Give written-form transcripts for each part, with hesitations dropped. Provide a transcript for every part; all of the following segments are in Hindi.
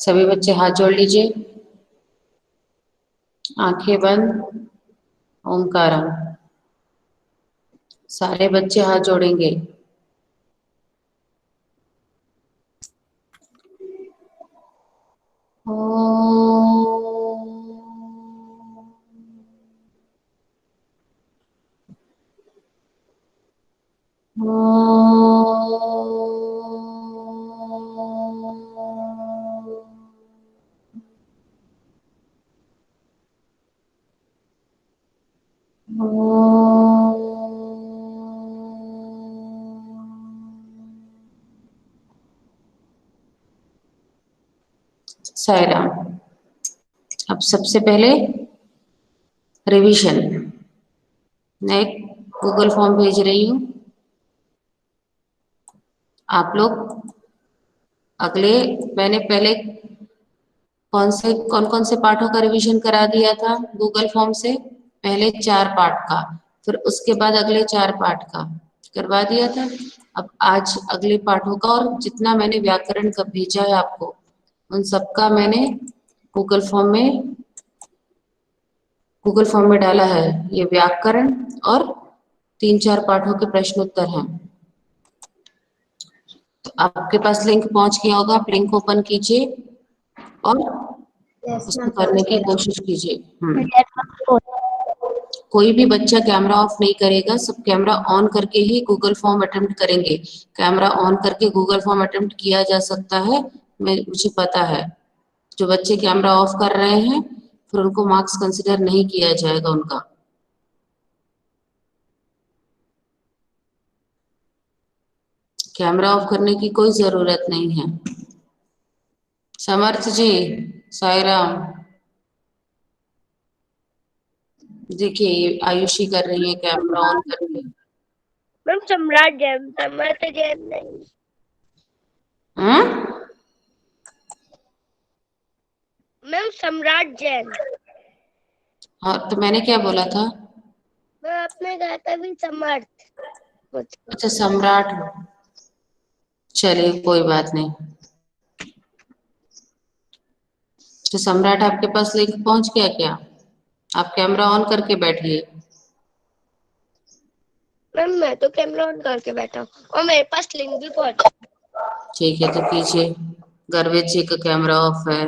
सभी बच्चे हाथ जोड़ लीजिए, आंखें बंद, ओमकारम। सारे बच्चे हाथ जोड़ेंगे। साई राम। अब सबसे पहले रिवीजन। मैं एक गूगल फॉर्म भेज रही हूँ। आप लोग अगले, मैंने पहले कौन कौन से पाठों का रिवीजन करा दिया था गूगल फॉर्म से? पहले 4 पाठ का, फिर उसके बाद अगले 4 पाठ का करवा दिया था। अब आज अगले पाठों का, और जितना मैंने व्याकरण का भेजा है आपको, उन सबका मैंने गूगल फॉर्म में डाला है। ये व्याकरण और 3-4 पाठों के प्रश्न उत्तर हैं। तो आपके पास लिंक पहुंच गया होगा, आप लिंक ओपन कीजिए और उसको करने की कोशिश कीजिए। कोई भी बच्चा कैमरा ऑफ नहीं करेगा, सब कैमरा ऑन करके ही गूगल फॉर्म अटेम्प्ट करेंगे। कैमरा ऑन करके गूगल फॉर्म अटेम्प्ट किया जा सकता है, मुझे पता है। जो बच्चे कैमरा ऑफ कर रहे हैं, फिर उनको मार्क्स कंसिडर नहीं किया जाएगा उनका। कैमरा ऑफ करने की कोई जरूरत नहीं है। समर्थ जी, साई राम। देखिए ये आयुषी कर रही है कैमरा ऑन करके। मैम सम्राट जैन, सम्राट जैन नहीं। मैम सम्राट जैन। हाँ, तो मैंने क्या बोला था? मैं आपने कहा था भी समर्थ। अच्छा, सम्राट। चलिए कोई बात नहीं। तो सम्राट आपके पास लिंक पहुंच गया क्या? आप कैमरा ऑन करके बैठिए। मैम मैं तो कैमरा ऑन करके बैठा हूँ और मेरे पास लिंक भी पहुंचा। ठीक है, तो कीजिए। गर्वेद जी का कैमरा ऑफ है।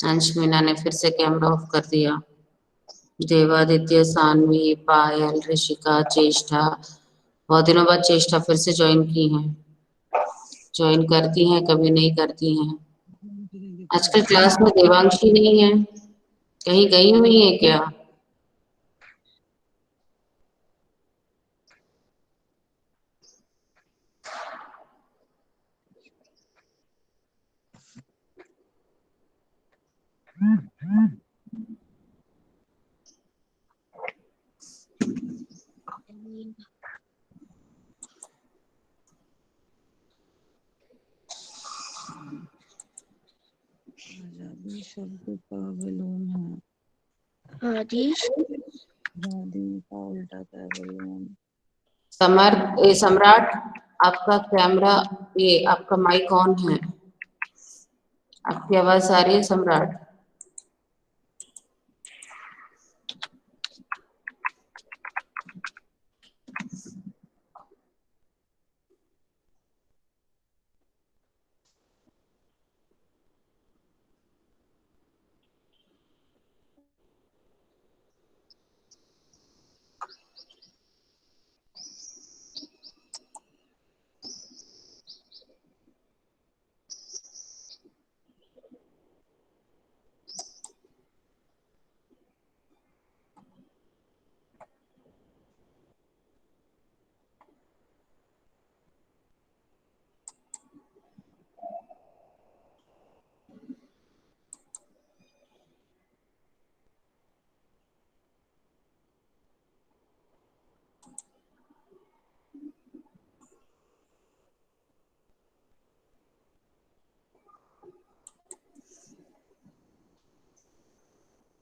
अंश मीना ने फिर से कैमरा ऑफ कर दिया। देवादित्य, सानवी, पायल, ऋषिका, चेष्टा, बहुत दिनों बाद चेष्टा फिर से ज्वाइन की हैं। ज्वाइन करती हैं, कभी नहीं करती हैं। आजकल क्लास में देवांशी नहीं है, कहीं गई हुई है क्या? आजादी शब्द का विलोम है। हाँ जी। आजादी का उल्टा क्या है? विलोम। सम्राट, आपका कैमरा, ये आपका माइक ऑन है। आपकी आवाज आ रही है सम्राट?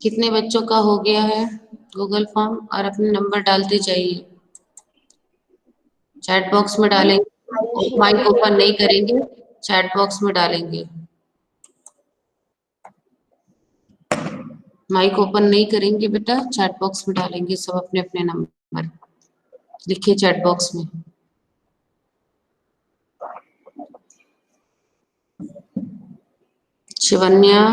कितने बच्चों का हो गया है गूगल फॉर्म? और अपने नंबर डालते जाइए, चैट बॉक्स में डालें। माइक ओपन नहीं करेंगे, चैट बॉक्स में डालेंगे। माइक ओपन नहीं करेंगे बेटा, चैट बॉक्स में डालेंगे। सब अपने अपने नंबर लिखिए चैट बॉक्स में। शिवन्या,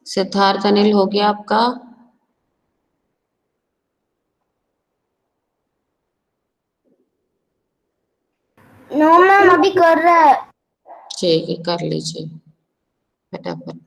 सिद्धार्थ अनिल हो गया आपका? नो मैम, अभी कर रहा है। ठीक है, कर लीजिए फटाफट।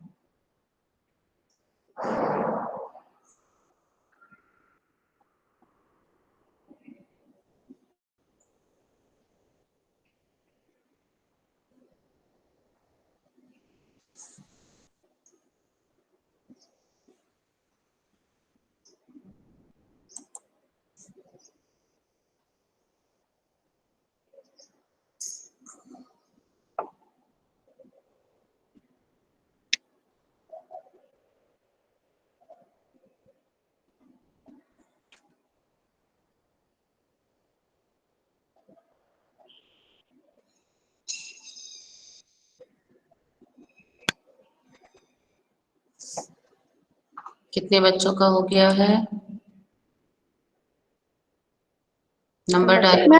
कितने बच्चों का हो गया है? नंबर डालिए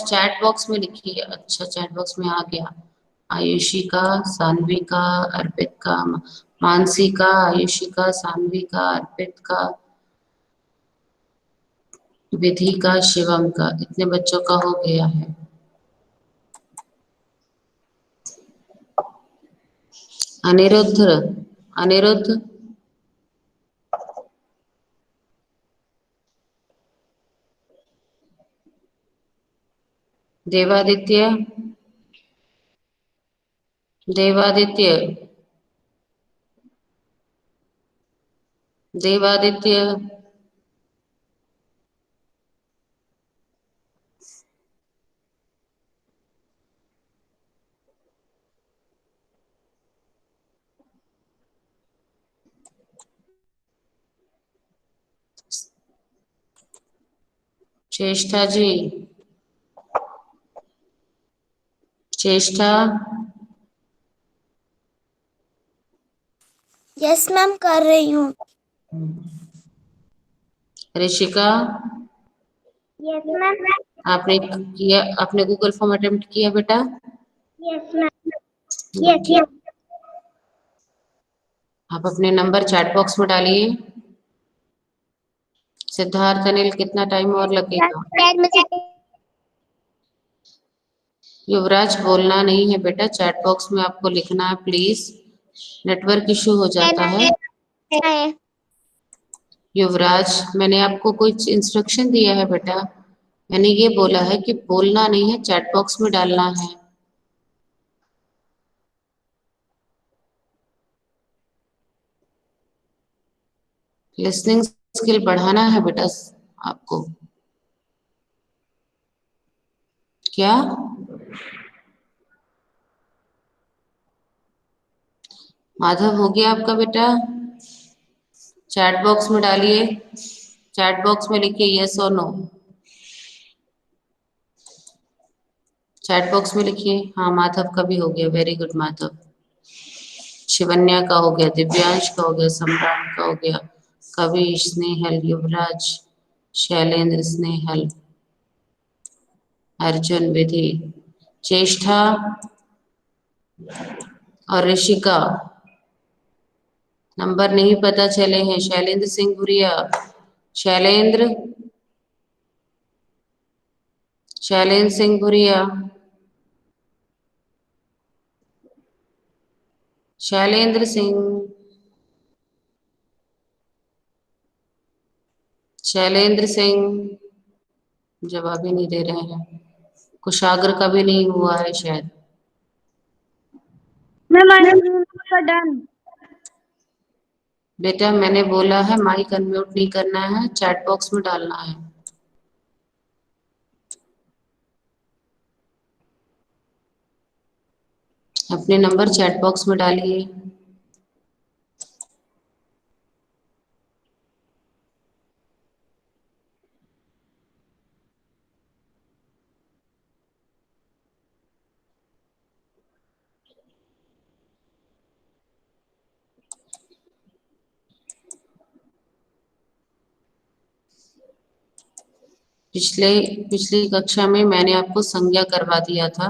चैट बॉक्स में लिखिए। अच्छा, चैट बॉक्स में आ गया। आयुषी का, सानवी का, अर्पित का, मानसी का, आयुषी का, सानवी का, अर्पित का, विधि का, शिवम का। इतने बच्चों का हो गया है। अनिरुद्ध, अनिरुद्ध, देवादित्य, देवादित्य, देवादित्य, चेष्टा जी, चेष्टा, यस मैम, कर रही हूँ। Rishika, yes ma'am. आपने किया? आपने गूगल फॉर्म अटेम्प्ट किया बेटा? Yes ma'am. Yes yes. आप अपने नंबर चैट बॉक्स में डालिए। सिद्धार्थ अनिल, कितना टाइम और लगेगा? युवराज, बोलना नहीं है बेटा, चैट बॉक्स में आपको लिखना है प्लीज, नेटवर्क इशू हो जाता है। युवराज, मैंने आपको कुछ इंस्ट्रक्शन दिया है बेटा। मैंने ये बोला है कि बोलना नहीं है, चैट बॉक्स में डालना है। लिसनिंग स्किल बढ़ाना है बेटा आपको। क्या? माधव, हो गया आपका बेटा? चैट बॉक्स में डालिए, चैट बॉक्स में लिखिए यस और नो। चैट बॉक्स में लिखिए। हाँ, माधव का भी हो गया, वेरी गुड माधव। शिवन्या का हो गया, दिव्यांश का हो गया, सम्राट का हो गया, कवि, स्नेहल, युवराज, शैलेंद्र, स्नेहल, अर्जुन, विधि, चेष्टा और ऋषिका। नंबर नहीं पता चले हैं। शैलेंद्र सिंह भुरिया, शैलेंद्र, शैलेंद्र सिंह भुरिया, शैलेंद्र सिंह, शैलेंद्र सिंह जवाब ही नहीं दे रहे हैं। कुशाग्र का भी नहीं हुआ है शायद। Ma'am, done. बेटा मैंने बोला है माइक अनम्यूट नहीं करना है, चैट बॉक्स में डालना है। अपने नंबर चैट बॉक्स में डालिए। पिछली कक्षा में मैंने आपको संज्ञा करवा दिया था।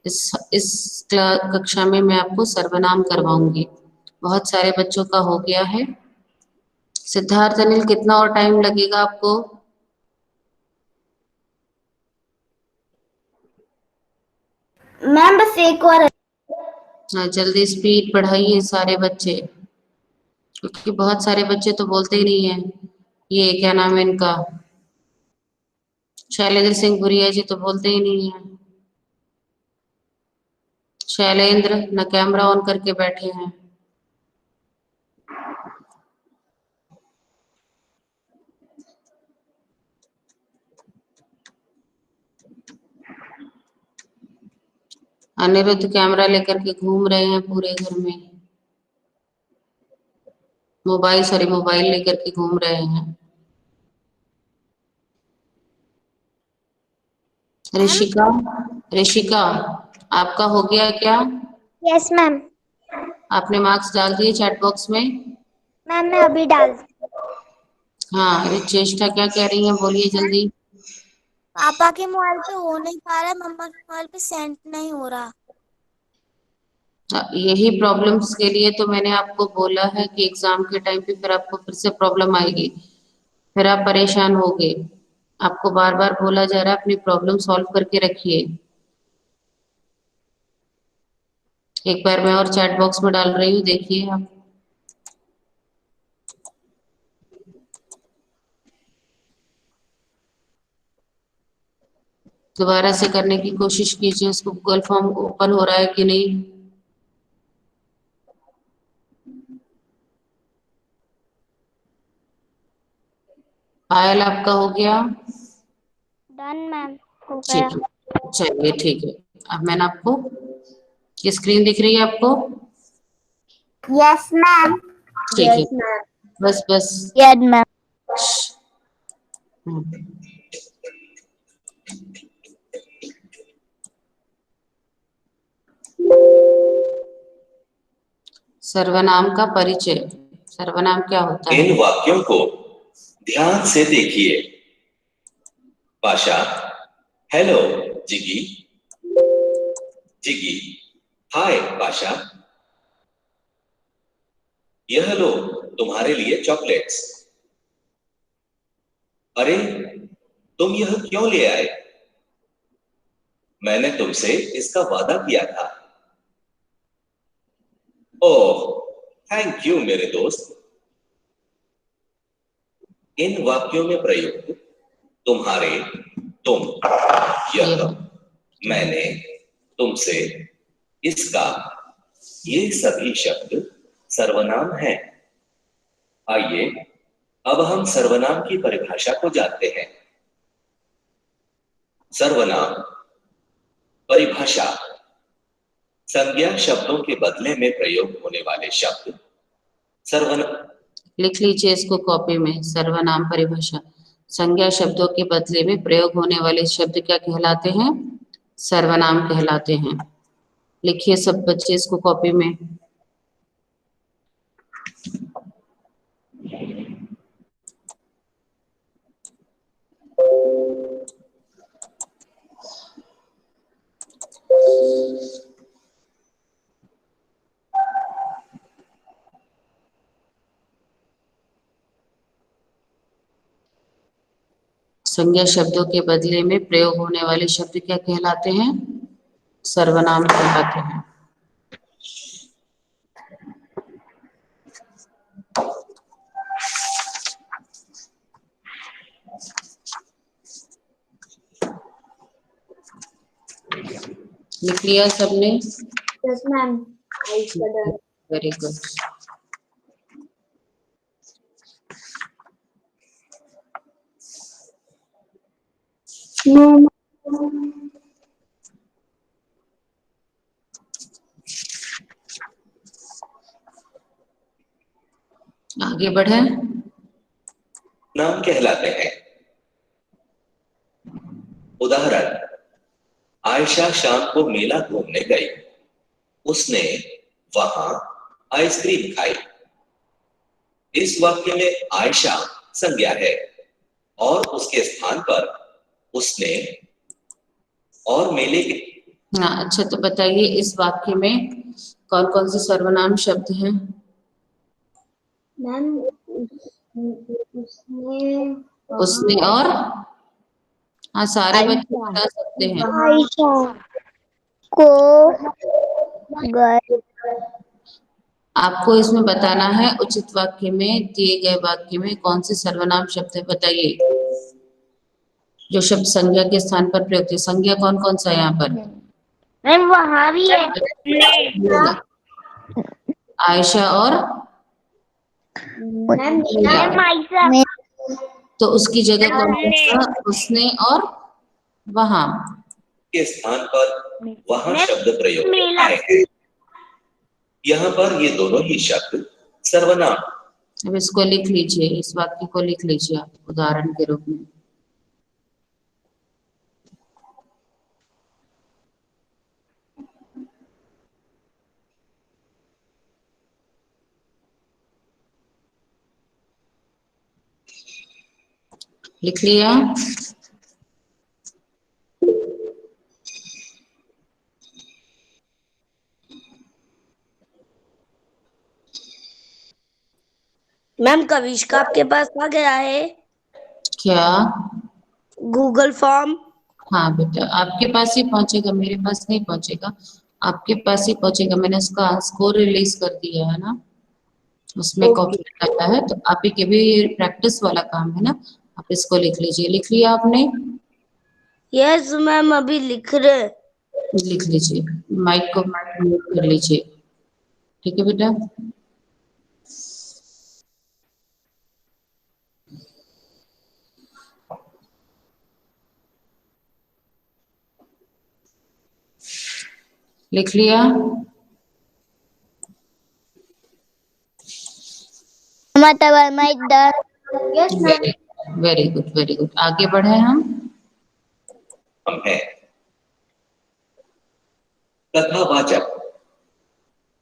इस कक्षा में मैं आपको सर्वनाम करवाऊंगी। बहुत सारे बच्चों का हो गया है। सिद्धार्थ अनिल, कितना और टाइम लगेगा आपको? मैम बस एक और है। हाँ, जल्दी स्पीड बढ़ाइए सारे बच्चे, क्योंकि बहुत सारे बच्चे तो बोलते ही नहीं है। ये क्या नाम है इनका, शैलेंद्र सिंह भुरिया जी तो बोलते ही नहीं है। शैलेंद्र न कैमरा ऑन करके बैठे हैं। अनिरुद्ध कैमरा लेकर के घूम रहे हैं पूरे घर में। मोबाइल लेकर के घूम रहे हैं। ऋषिका, ऋषिका आपका हो गया क्या? Yes ma'am. आपने मार्क्स डाल दिए चैट बॉक्स में? मैम मैं अभी डाल। हाँ, अरे चेष्टा क्या कह रही हैं, बोलिए जल्दी। पापा के मोबाइल पे हो नहीं पा रहा है, मम्मा के मोबाइल पे सेंड नहीं हो रहा। यही प्रॉब्लम्स के लिए तो मैंने आपको बोला है कि एग्जाम के टाइम पे फिर आपको फिर से प्रॉब्लम आएगी, फिर आप परेशान होगे। आपको बार बार बोला जा रहा है अपनी प्रॉब्लम सॉल्व करके रखिए। एक बार मैं और चैट बॉक्स में डाल रही हूँ, देखिए आप। दोबारा से करने की कोशिश कीजिए, उसको गूगल फॉर्म ओपन हो रहा है कि नहीं। पायल आपका हो गया? डन मैम, हो ठीक गया। है, चलिए ठीक है। अब मैंने आपको, ये स्क्रीन दिख रही है आपको? Yes ma'am. ठीक है, बस बस। Yes ma'am. हम्म। सर्वनाम का परिचय। सर्वनाम क्या होता है? इन वाक्यों को ध्यान से देखिए। पाशा, हेलो जिगी। जिगी, हाय पाशा। यह लो तुम्हारे लिए चॉकलेट्स। अरे तुम यह क्यों ले आए? मैंने तुमसे इसका वादा किया था। ओह, थैंक यू मेरे दोस्त। इन वाक्यों में प्रयुक्त तुम्हारे, तुम, यह, मैंने, तुमसे, इसका, ये सभी शब्द सर्वनाम हैं। आइए अब हम सर्वनाम की परिभाषा को जानते हैं। सर्वनाम परिभाषा, संज्ञा शब्दों के बदले में प्रयोग होने वाले शब्द सर्वनाम। लिख लीजिए इसको कॉपी में। सर्वनाम परिभाषा, संज्ञा शब्दों के बदले में प्रयोग होने वाले शब्द क्या कहलाते हैं? सर्वनाम कहलाते हैं। लिखिए सब बच्चे इसको कॉपी में। संज्ञा शब्दों के बदले में प्रयोग होने वाले शब्द क्या कहलाते हैं? सर्वनाम कहलाते हैं। लिख लिया सबने? Yes ma'am. Very good. आगे बढ़े। नाम कहलाते हैं। उदाहरण, आयशा शाम को मेला घूमने गई। उसने वहां आइसक्रीम खाई। इस वाक्य में आयशा संज्ञा है और उसके स्थान पर उसने और मेले के। हाँ, अच्छा तो बताइए इस वाक्य में कौन कौन से सर्वनाम शब्द हैं? मैम उसने और, हाँ सारे बच्चे बता सकते हैं। आयशा को गए। आपको इसमें बताना है उचित वाक्य में, दिए गए वाक्य में कौन से सर्वनाम शब्द है, बताइए। जो शब्द संज्ञा के स्थान पर प्रयुक्त है। संज्ञा कौन कौन सा है यहाँ पर? मैम वहाँ भी है। आयशा और मैम आयशा तो उसकी जगह कौन सा? उसने और वहां के स्थान पर वहां शब्द प्रयोग मेला। आए हैं। यहाँ पर ये दोनों ही शब्द सर्वनाम। अब इसको लिख लीजिए, इस वाक्य को लिख लीजिए आप उदाहरण के रूप में। लिख लिया? मैम कविष्का आपके पास आ गया है क्या? Google form? हाँ बेटा, आपके पास ही पहुंचेगा, मेरे पास नहीं पहुंचेगा, आपके पास ही पहुंचेगा। मैंने उसका स्कोर रिलीज कर दिया है ना, उसमें कॉपी आया है, तो आप ही के भी प्रैक्टिस वाला काम है ना। आप इसको लिख लीजिए। लिख लिया आपने? यस मैम अभी लिख रहे। लिख लीजिए, माइक को म्यूट कर लीजिए। ठीक है बेटा? लिख लिया? Mike done. Yes ma'am. Very good, very good. आगे बढ़े हम हैं। कथावाचक,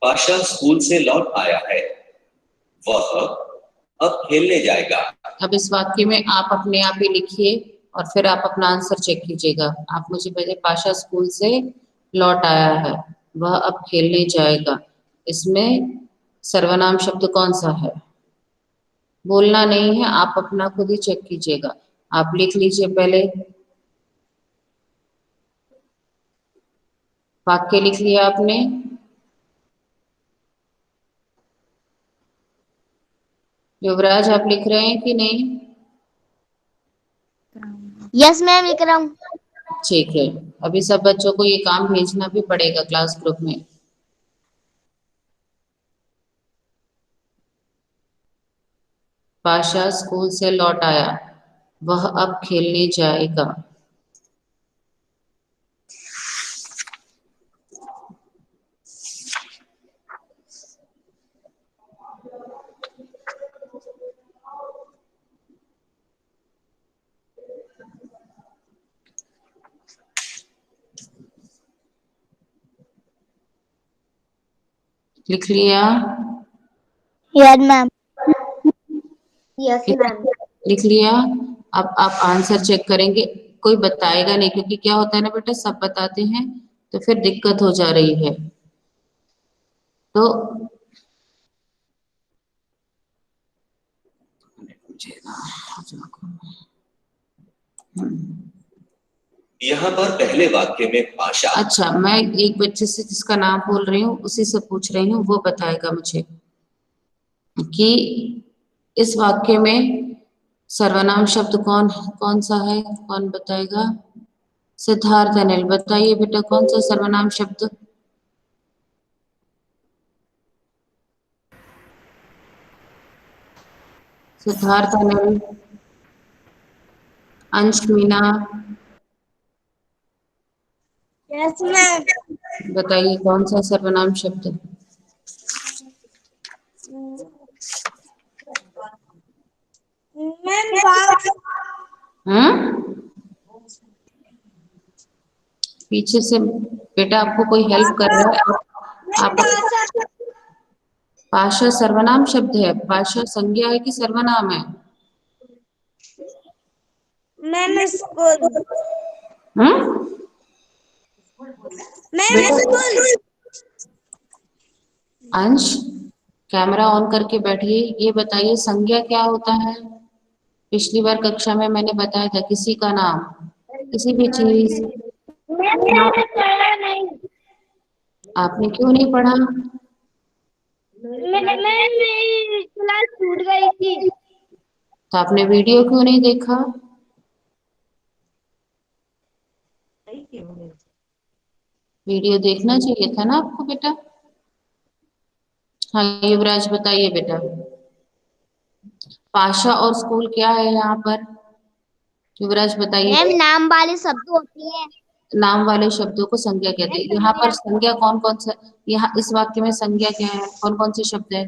पाशा स्कूल से लौट आया है। वह अब खेलने जाएगा। अब इस वाक्य में आप अपने आप ही लिखिए और फिर आप अपना आंसर चेक कीजिएगा। आप मुझे पहले, पाशा स्कूल से लौट आया है, वह अब खेलने जाएगा, इसमें सर्वनाम शब्द कौन सा है? बोलना नहीं है, आप अपना खुद ही चेक कीजिएगा। आप लिख लीजिए पहले। वाक्य लिख लिया आपने? युवराज आप लिख रहे हैं कि नहीं? यस मैम लिख रहा हूँ। ठीक है, अभी सब बच्चों को ये काम भेजना भी पड़ेगा क्लास ग्रुप में। पाशा स्कूल से लौट आया, वह अब खेलने जाएगा। लिख लिया? Yes ma'am. Yes ma'am. लिख लिया? अब आप आंसर चेक करेंगे, कोई बताएगा नहीं, क्योंकि क्या होता है ना बेटा, सब बताते हैं तो फिर दिक्कत हो जा रही है। तो यहाँ पर पहले वाक्य में भाषा। अच्छा, मैं एक बच्चे से जिसका नाम बोल रही हूँ उसी से पूछ रही हूँ, वो बताएगा मुझे कि इस वाक्य में सर्वनाम शब्द कौन कौन सा है। कौन बताएगा? सिद्धार्थ अनिल, बताइए बेटा कौन सा सर्वनाम शब्द? सिद्धार्थ अनिल, अंश मीना, यस मैम। बताइए कौन सा सर्वनाम शब्द है? मैम पास। पीछे से बेटा आपको कोई हेल्प कर रहा है? आप पाशा सर्वनाम शब्द है। पाशा संज्ञा है कि सर्वनाम है? Ma'am school. मैम बेटा स्कूल। अंश, कैमरा ऑन करके बैठिए। ये बताइए संज्ञा क्या होता है? पिछली बार कक्षा में मैंने बताया था, किसी का नाम, किसी भी चीज। मैम मैंने पढ़ा नहीं। आपने क्यों नहीं पढ़ा? मैम मेरी क्लास छूट गई थी। तो आपने वीडियो क्यों नहीं देखा? वीडियो देखना चाहिए था ना आपको बेटा। हाँ युवराज बताइए बेटा, पाशा और स्कूल क्या है यहाँ पर? युवराज बताइए। मैम नाम वाले शब्द होती है। नाम वाले शब्दों को संज्ञा कहते हैं। यहाँ पर संज्ञा कौन कौन सा, यहाँ इस वाक्य में संज्ञा क्या है, कौन कौन से शब्द है?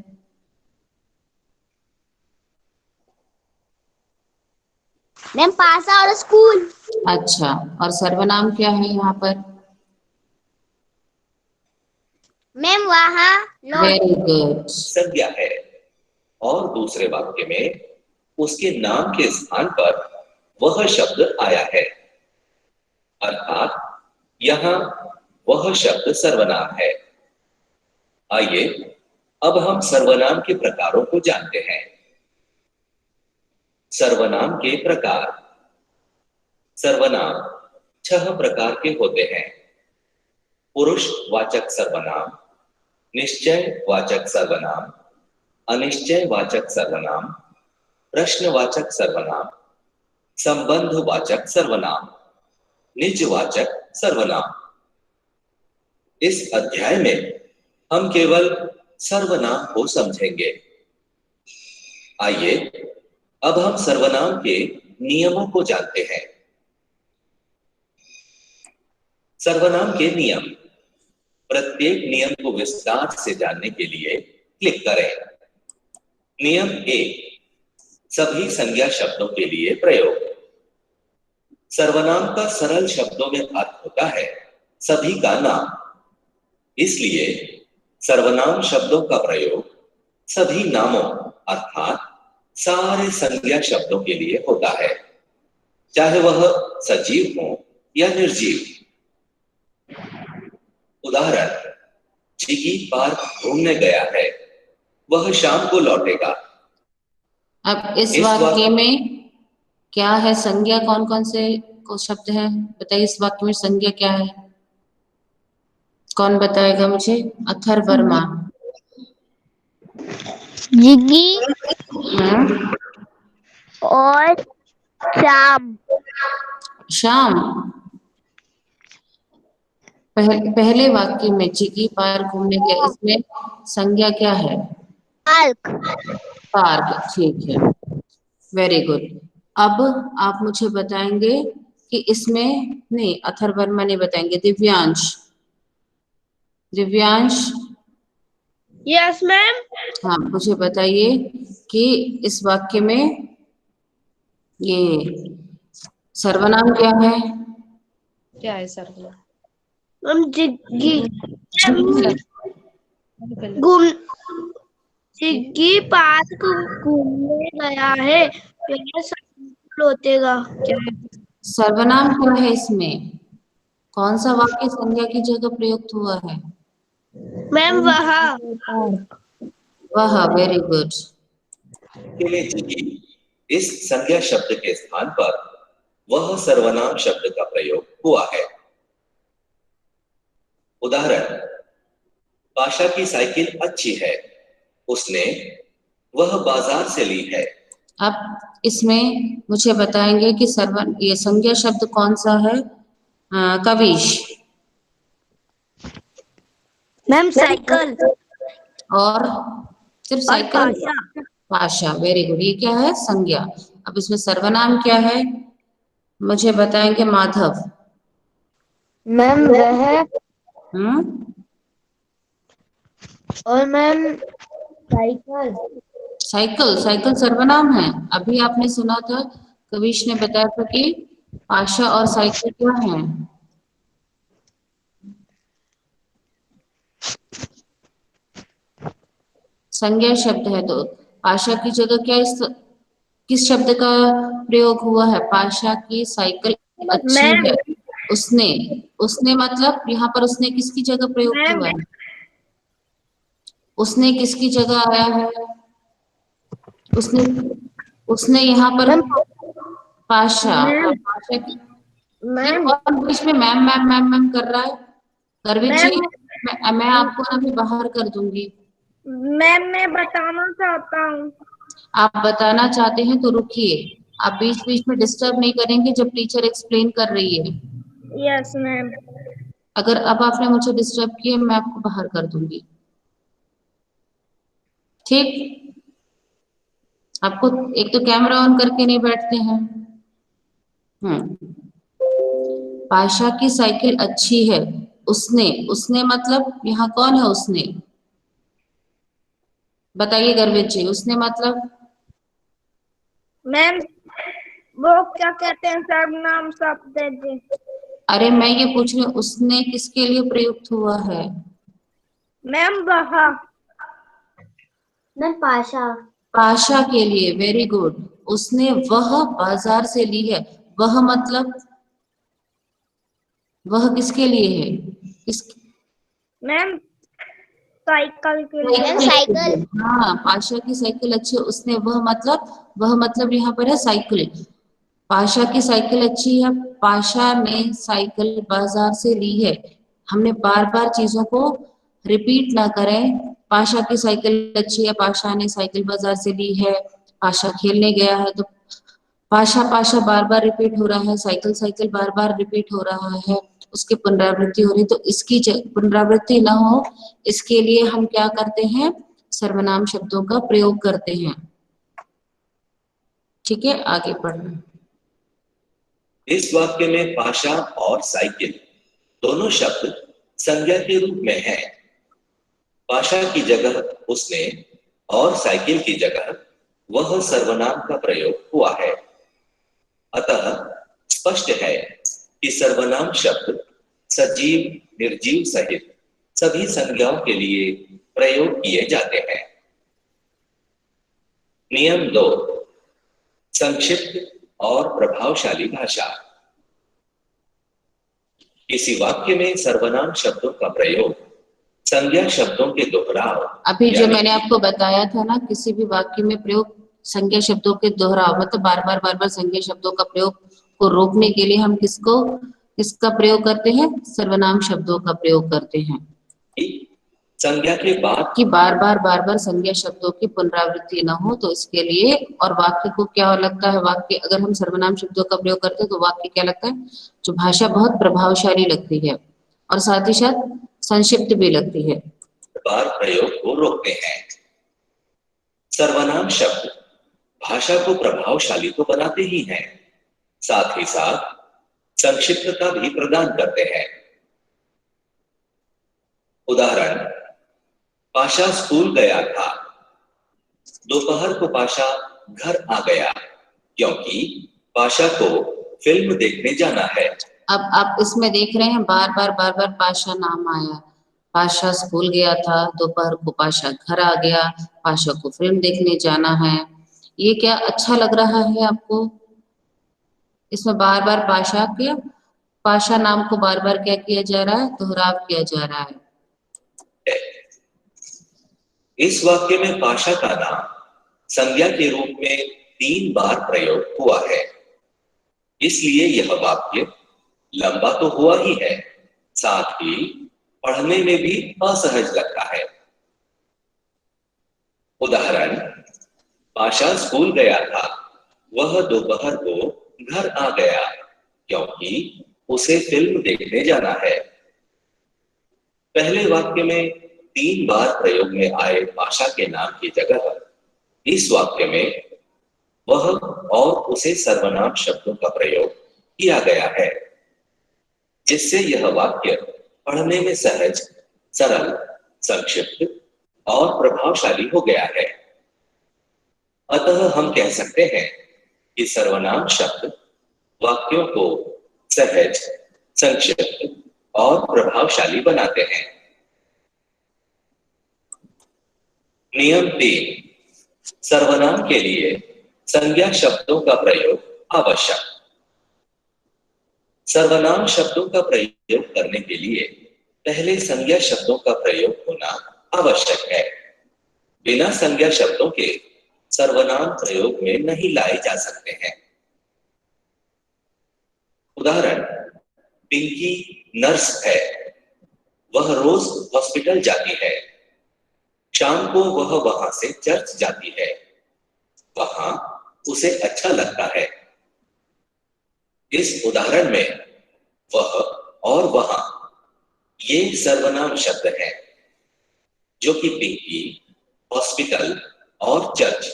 मैम पासा और स्कूल। अच्छा, और सर्वनाम क्या है यहाँ पर? मैम वहाँ लौट। Very good. संज्ञा है और दूसरे वाक्य में उसके नाम के स्थान पर वह शब्द आया है, अर्थात यहां वह शब्द सर्वनाम है। आइए अब हम सर्वनाम के प्रकारों को जानते हैं। सर्वनाम के प्रकार। सर्वनाम 6 प्रकार के होते हैं। पुरुष वाचक सर्वनाम, निश्चय वाचक सर्वनाम, अनिश्चय वाचक सर्वनाम, प्रश्नवाचक सर्वनाम, संबंधवाचक सर्वनाम, निजवाचक सर्वनाम। इस अध्याय में हम केवल सर्वनाम को समझेंगे। आइए अब हम सर्वनाम के नियमों को जानते हैं। सर्वनाम के नियम। प्रत्येक नियम को विस्तार से जानने के लिए क्लिक करें। नियम 1, सभी संज्ञा शब्दों के लिए प्रयोग। सर्वनाम का सरल शब्दों में अर्थ होता है सभी का नाम, इसलिए सर्वनाम शब्दों का प्रयोग सभी नामों अर्थात सारे संज्ञा शब्दों के लिए होता है, चाहे वह सजीव हो या निर्जीव। उदाहरण, चिकी पार्क घूमने गया है, वह शाम को लौटेगा। अब इस वाक्य में क्या है संज्ञा? कौन कौन से को शब्द है बताइए? इस वाक्य में संज्ञा क्या है? कौन बताएगा मुझे? अथर्ववर्मा। जिगी और शाम। शाम। पहले वाक्य में चिकी पार्क घूमने गया, इसमें संज्ञा क्या है? पार्क। पार्क, ठीक है, वेरी गुड। अब आप मुझे बताएंगे कि इसमें, नहीं अथर्ववर्मा नहीं बताएंगे, दिव्यांश। Divyansh, yes ma'am. हाँ मुझे बताइए कि इस वाक्य में ये सर्वनाम क्या है? क्या है सर्वनाम? हम जिग्गी घूम जिग्गी पार्क घूमने गया है, फिर लौटेगा। क्या है? सर्वनाम क्या है इसमें? कौन सा वाक्य संज्ञा की जगह प्रयुक्त हुआ है? मैम वहाँ। वह, वेरी गुड। के लिए जिगी इस संज्ञा शब्द के स्थान पर वह सर्वनाम शब्द का प्रयोग हुआ है। उदाहरण, पाशा की साइकिल अच्छी है, उसने वह बाजार से ली है। अब इसमें मुझे बताएंगे कि ये संज्ञा शब्द कौन सा है? कविश। मैम साइकिल और सिर्फ और cycle? Pasha. Pasha, very good. ये क्या है? संज्ञा। अब इसमें सर्वनाम क्या है? मुझे बताएंगे माधव। मैम वह और मैम साइकिल। साइकिल, साइकिल सर्वनाम है। अभी आपने सुना था, कविश ने बताया था कि पाशा और साइकिल क्या है। संज्ञा शब्द है, तो पाशा की जगह क्या किस शब्द का प्रयोग हुआ है? पाशा की साइकिल अच्छी मैम है। उसने, उसने मतलब यहाँ पर उसने किसकी जगह प्रयोग मैम हुआ है? उसने किसकी जगह आया है? उसने, उसने यहाँ पर पाशा, मैम पाशा की, ये मैम कौन बीच में मैम मैम मैम मैम कर रहा है? करवी जी, मैम मैं आपको ना भी बाहर कर दूंगी। मैम मैं बताना चाहता हूँ। आप बताना चाहते हैं तो रुकिए, आप बीच बीच में डिस्टर्ब नहीं करेंगे जब टीचर एक्सप्लेन कर रही है। Yes ma'am. अगर अब आपने मुझे डिस्टर्ब किया, मैं आपको बाहर कर दूंगी, ठीक? आपको एक तो कैमरा ऑन करके नहीं बैठते हैं। पाशा की साइकिल अच्छी है। उसने, उसने मतलब यहाँ कौन है उसने? बताइए गर्वित जी, उसने मतलब? मैम वो क्या कहते हैं सर्वनाम शब्द है जी। अरे मैं ये पूछ रही हूँ, उसने किसके लिए प्रयुक्त हुआ है? मैम वह। मैम पाशा। पाशा के लिए, वेरी गुड। उसने वह बाजार से ली है। वह मतलब, वह किसके लिए है? किस, मैम साइकिल के लिए। साइकिल। हाँ, पाशा की साइकिल अच्छी है। उसने, वह मतलब यहाँ पर है साइकिल। पाशा की साइकिल अच्छी है। पाशा ने साइकिल बाजार से ली है। हमने बार बार चीजों को रिपीट ना करें। पाशा की साइकिल अच्छी है, पाशा ने साइकिल बाजार से ली है, पाशा खेलने गया है, तो पाशा पाशा बार बार रिपीट हो रहा है, साइकिल साइकिल बार बार रिपीट हो रहा है, उसकी पुनरावृत्ति हो रही, तो इसकी पुनरावृत्ति ना हो, इसके लिए हम क्या करते हैं? सर्वनाम शब्दों का प्रयोग करते हैं। ठीक है, आगे पढ़ना। इस वाक्य में पाशा और साइकिल दोनों शब्द संज्ञा के रूप में हैं। पाशा की जगह उसने और साइकिल की जगह वह सर्वनाम का प्रयोग हुआ है। अतः स्पष्ट है कि सर्वनाम शब्द सजीव निर्जीव सहित सभी संज्ञाओं के लिए प्रयोग किए जाते हैं। नियम 2, संक्षिप्त और प्रभावशाली भाषा। किसी वाक्य में सर्वनाम शब्दों का प्रयोग संज्ञा शब्दों के दोहराव, अभी जो मैंने आपको बताया था ना, किसी भी वाक्य में प्रयोग संज्ञा शब्दों के दोहराव, मतलब बार बार संज्ञा शब्दों का प्रयोग को रोकने के लिए हम किसका प्रयोग करते हैं? सर्वनाम शब्दों का प्रयोग करते हैं। संज्ञा के बाद कि बार बार संज्ञा शब्दों की पुनरावृत्ति न हो, तो इसके लिए, और वाक्य को क्या लगता है? वाक्य, अगर हम सर्वनाम शब्दों का प्रयोग करते हैं तो वाक्य क्या लगता है? जो भाषा बहुत प्रभावशाली लगती है और साथ ही साथ संक्षिप्त भी लगती है। बार प्रयोग को रोकते हैं। सर्वनाम शब्द भाषा को प्रभावशाली तो बनाते ही हैं, साथ ही साथ संक्षिप्तता भी प्रदान करते हैं। उदाहरण, पाशा स्कूल गया था, दोपहर को पाशा घर आ गया, क्योंकि पाशा को फिल्म देखने जाना है। अब आप इसमें देख रहे हैं बार बार पाशा नाम आया। पाशा स्कूल गया था, दोपहर को पाशा घर आ गया, पाशा को फिल्म देखने जाना है। ये क्या अच्छा लग रहा है आपको? इसमें बार बार पाशा नाम को बार बार क्या किया जा रहा है? दोहराव किया जा रहा है। इस वाक्य में पाशा का नाम संज्ञा के रूप में 3 बार प्रयोग हुआ है, इसलिए यह वाक्य लंबा तो हुआ ही है, साथ ही पढ़ने में भी असहज लगता है। उदाहरण, पाशा स्कूल गया था, वह दोपहर को घर आ गया, क्योंकि उसे फिल्म देखने जाना है। पहले वाक्य में 3 बार प्रयोग में आए पाशा के नाम की जगह इस वाक्य में वह और उसे सर्वनाम शब्दों का प्रयोग किया गया है। जिससे यह वाक्य पढ़ने में सहज, सरल, संक्षिप्त और प्रभावशाली हो गया है। अतः हम कह सकते हैं कि सर्वनाम शब्द वाक्यों को सहज, संक्षिप्त और प्रभावशाली बनाते हैं। नियम 3, सर्वनाम के लिए संज्ञा शब्दों का प्रयोग आवश्यक। सर्वनाम शब्दों का प्रयोग करने के लिए पहले संज्ञा शब्दों का प्रयोग होना आवश्यक है। बिना संज्ञा शब्दों के सर्वनाम प्रयोग में नहीं लाए जा सकते हैं। उदाहरण, पिंकी नर्स है, वह रोज हॉस्पिटल जाती है। शाम को वह वहां से चर्च जाती है, वहां उसे अच्छा लगता है। इस उदाहरण में वह और वहां ये सर्वनाम शब्द हैं, जो कि पिंकी, हॉस्पिटल और चर्च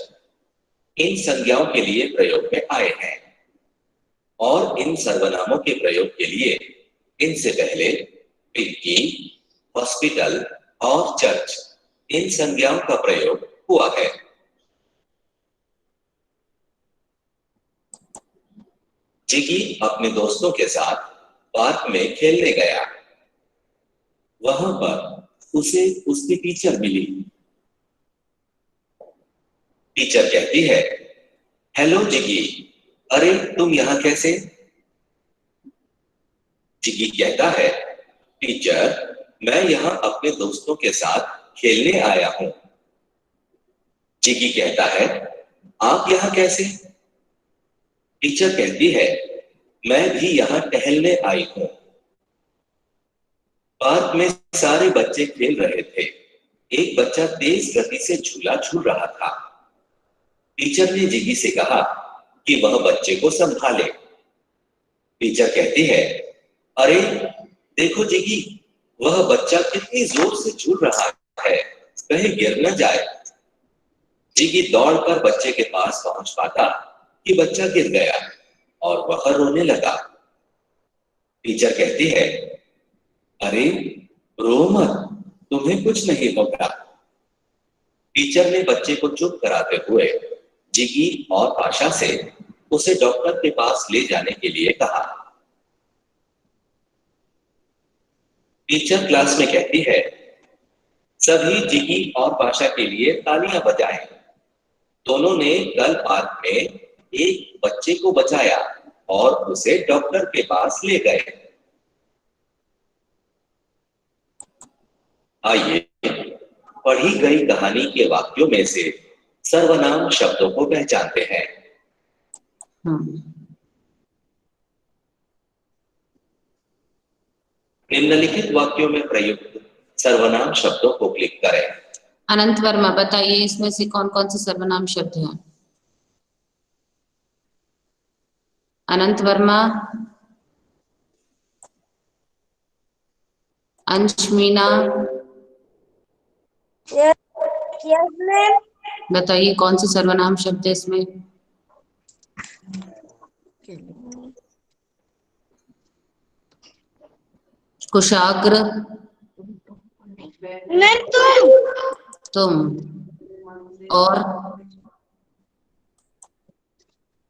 इन संज्ञाओं के लिए प्रयोग में आए हैं। और इन सर्वनामों के प्रयोग के लिए इनसे पहले पिंकी, हॉस्पिटल और चर्च इन संज्ञाओं का प्रयोग हुआ है। जिगी अपने दोस्तों के साथ पार्क में खेलने गया। वहां पर उसे उसकी टीचर मिली। टीचर कहती है, हेलो जिगी, अरे तुम यहां कैसे? जिगी कहता है, टीचर मैं यहां अपने दोस्तों के साथ खेलने आया हूं। जिगी कहता है, आप यहां कैसे? टीचर कहती है, मैं भी यहां टहलने आई हूं। पार्क में सारे बच्चे खेल रहे थे। एक बच्चा तेज गति से झूला झूल रहा था। टीचर ने जिगी से कहा कि वह बच्चे को संभाले। टीचर कहती है, अरे देखो जिगी, वह बच्चा कितनी जोर से झूल रहा है, कहीं गिर न जाए। जिगी दौड़कर बच्चे के पास पहुंच पाता कि बच्चा गिर गया और वह रोने लगा। टीचर कहती है, अरे रो मत, तुम्हें कुछ नहीं होगा। टीचर ने बच्चे को चुप कराते हुए जिगी और पाशा से उसे डॉक्टर के पास ले जाने के लिए कहा। टीचर क्लास में कहती है, सभी जिगी और पाशा के लिए तालियां बजाएं। दोनों ने कल पार्क में एक बच्चे को बचाया और उसे डॉक्टर के पास ले गए। आइए पढ़ी गई कहानी के वाक्यों में से सर्वनाम शब्दों को पहचानते हैं। निम्नलिखित वाक्यों में प्रयुक्त सर्वनाम शब्दों को क्लिक करें। अनंत वर्मा, बताइए इसमें से कौन कौन से सर्वनाम शब्द हैं? अनंत वर्मा, अंश मीना, यस मैम। बताइए कौन से सर्वनाम शब्द है इसमें? कुशाग्र, मैम तुम, और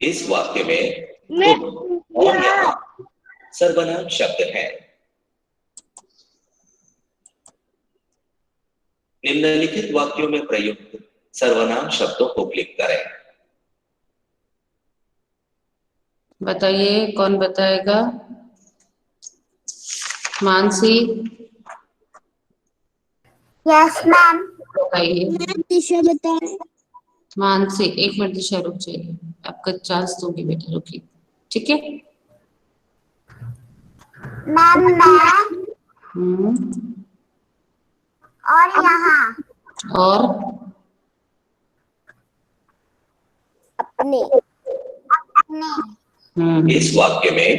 इस वाक्य में मैं तुम और यहाँ सर्वनाम शब्द हैं। निम्नलिखित वाक्यों में प्रयुक्त सर्वनाम शब्दों को क्लिक करें। बताइए कौन बताएगा? Mansi, yes ma'am. बताइए। दिशा बताए। मानसी, एक मिनट दिशा, रुक जाइए, आपका चांस दूंगी बेटा, रुकिए, ठीक है? मैम मैं और यहाँ और अपने इस वाक्य में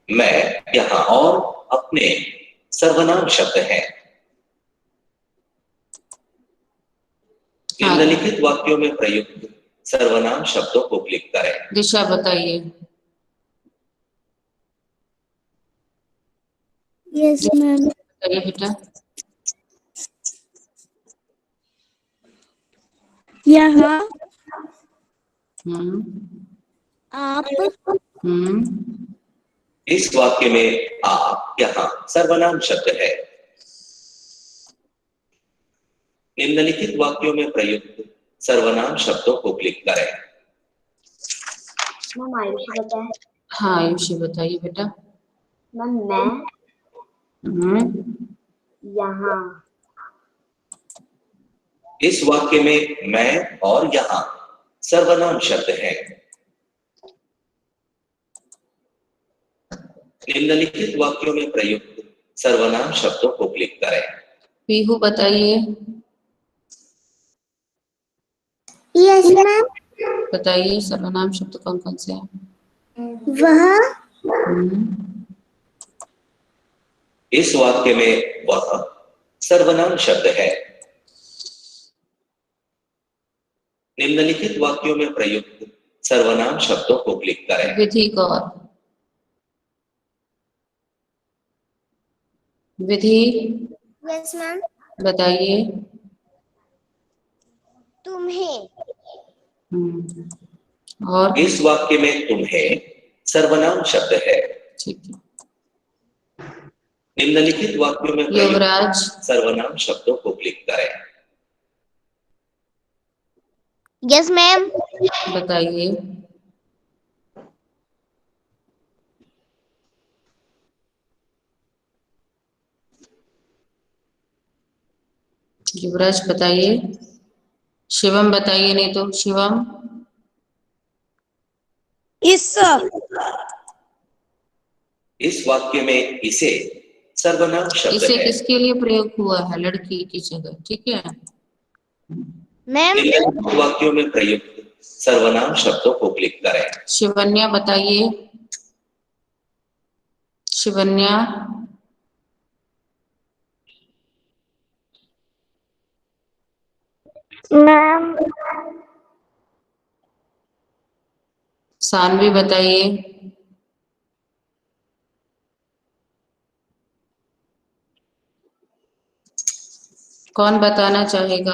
मैं, यहाँ और अपने सर्वनाम शब्द हैं। निम्नलिखित वाक्यों में प्रयुक्त सर्वनाम शब्दों को क्लिक करें। दिशा बताइए। Yes ma'am. बताइए बेटा। यहाँ हम्म आप इस वाक्य में आप यहाँ सर्वनाम शब्द है। निम्नलिखित वाक्यों में प्रयुक्त सर्वनाम शब्दों को क्लिक करें। मैम आयुषी बताए। हाँ आयुषी बताइए बेटा। मैम मैं हम्म यहाँ। इस वाक्य में मैं और यहाँ सर्वनाम शब्द है। निम्नलिखित वाक्यों में प्रयुक्त सर्वनाम शब्दों को क्लिक करें। पीहू बताइए। Yes ma'am. बताइए सर्वनाम शब्द कौन कौन से हैं। वह इस वाक्य में वह सर्वनाम शब्द है। निम्नलिखित वाक्यों में प्रयुक्त सर्वनाम शब्दों को क्लिक करें। विधि गौर। विधि यस मैम। बताइए। तुम्हें और इस वाक्य में तुम्हें सर्वनाम शब्द है। ठीक है। निम्नलिखित वाक्यों में प्रयुक्त युवराज सर्वनाम शब्दों को क्लिक करें। Yes ma'am. बताइए। युवराज बताइए। शिवम बताइए, नहीं तो शिवम। इस वाक्य में इसे सर्वनाम शब्द इसे है। किसके लिए प्रयोग हुआ है? लड़की की जगह, ठीक है। मैम। निम्नलिखित वाक्यों में प्रयुक्त सर्वनाम शब्दों को क्लिक करें। शिवन्या बताइए। शिवन्या। मैम। सानवी बताइए। कौन बताना चाहेगा?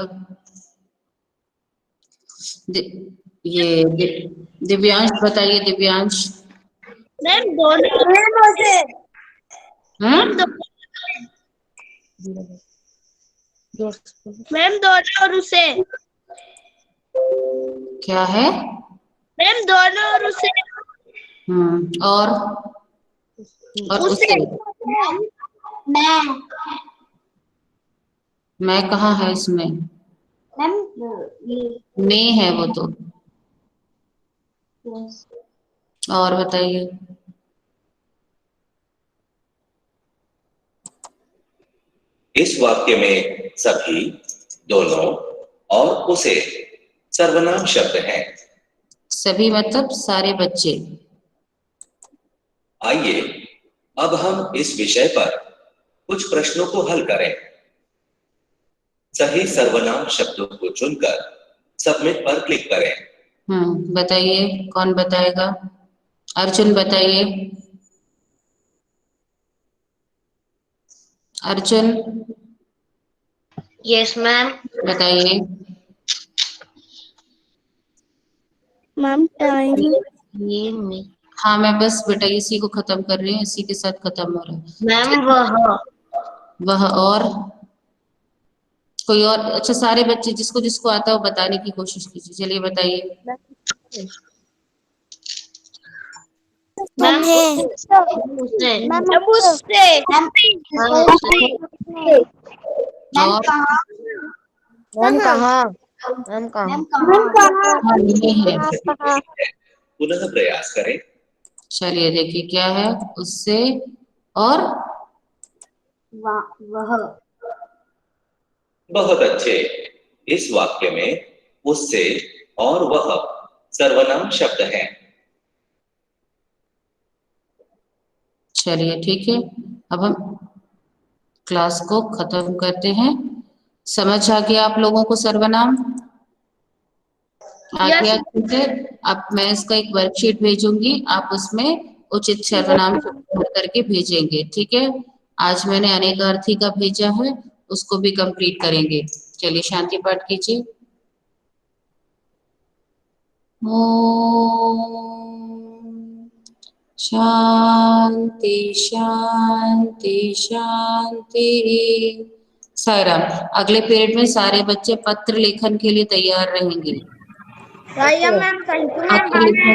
दिव्यांश बताइए। दिव्यांश। मैम दोनों। मैम दोनों और उसे। क्या है? मैम दोनों और उसे। और उसे। मैं कहाँ है इसमें? मैं है वो तो। और बताइए। इस वाक्य में सभी, दोनों और उसे सर्वनाम शब्द हैं। सभी मतलब सारे बच्चे। आइए अब हम इस विषय पर कुछ प्रश्नों को हल करें। सही सर्वनाम शब्दों को चुनकर सबमिट पर क्लिक करें। बताइए, कौन बताएगा? अर्जुन बताइए। अर्जुन। Yes ma'am. बताइए। Ma'am time. ये मैं। हाँ मैं बस बेटा इसी को खत्म कर रही हूँ, इसी के साथ खत्म हो रहा है। मैम वह और कोई और? अच्छा सारे बच्चे जिसको जिसको आता है वो बताने की कोशिश कीजिए। चलिए बताइए। तुम्हें। उसे। मैम उससे। और मैम कहाँ? मैम कहाँ? हाँ, ये है। पुनः प्रयास करें। चलिए देखिए क्या है। उससे और वह। बहुत अच्छे। इस वाक्य में उससे और वह सर्वनाम शब्द हैं। चलिए ठीक है। अब हम क्लास को खत्म करते हैं। समझ आ गया आप लोगों को सर्वनाम? आ गया अच्छे से? अब मैं इसका एक वर्कशीट भेजूंगी, आप उसमें उचित सर्वनाम भर करके भेजेंगे, ठीक है। आज मैंने अनेकार्थी का भेजा है, उसको भी कंप्लीट करेंगे। चलिए शांति पाठ कीजिए। ओम शांति शांति शांति। सायराम, अगले पीरियड में सारे बच्चे पत्र लेखन के लिए तैयार रहेंगे। मैम थैंक यू पत्र लिखने